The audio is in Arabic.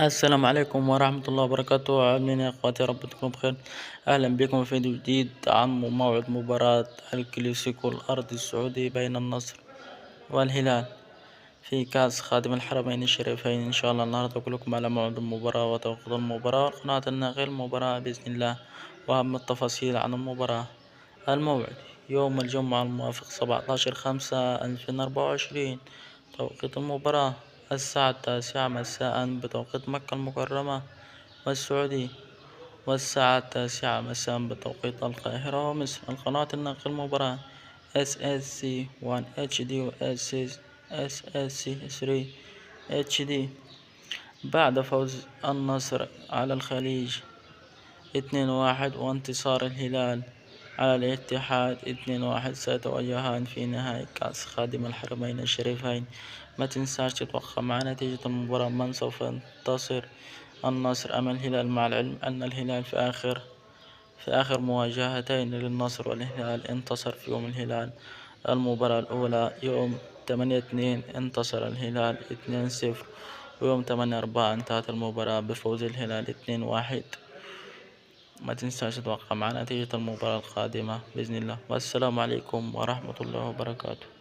السلام عليكم ورحمة الله وبركاته، عاملين يا اخواتي؟ يا رب تكونوا بخير. اهلا بكم في فيديو جديد عن موعد مباراة الكلاسيكو الارضي السعودي بين النصر والهلال في كأس خادم الحرمين الشريفين. ان شاء الله النهارده اقول لكم على موعد المباراة وتوقيت المباراة وقناة الناقل المباراة بإذن الله، واهم التفاصيل عن المباراة. الموعد يوم الجمعة الموافق 17/5/2024. توقيت المباراة الساعة 9 مساء بتوقيت مكة المكرمة والسعودية، والساعة 9 مساء بتوقيت القاهرة ومصر. القناة الناقل المباراة SSC 1 HD و SSC 3 HD. بعد فوز النصر على الخليج 2-1 وانتصار الهلال على الاتحاد 2-1 سيتواجهان في نهائي كأس خادم الحرمين الشريفين. ما تنساش تتوقع مع نتيجة المباراة من سوف ينتصر، النصر أم الهلال، مع العلم أن الهلال في آخر مواجهتين للنصر والهلال انتصر فيهم الهلال. المباراة الأولى يوم 8/2 انتصر الهلال 2-0، ويوم 8/4 انتهت المباراة بفوز الهلال 2-1. ما تنساش تتوقع مع نتيجة المباراة القادمة بإذن الله، والسلام عليكم ورحمة الله وبركاته.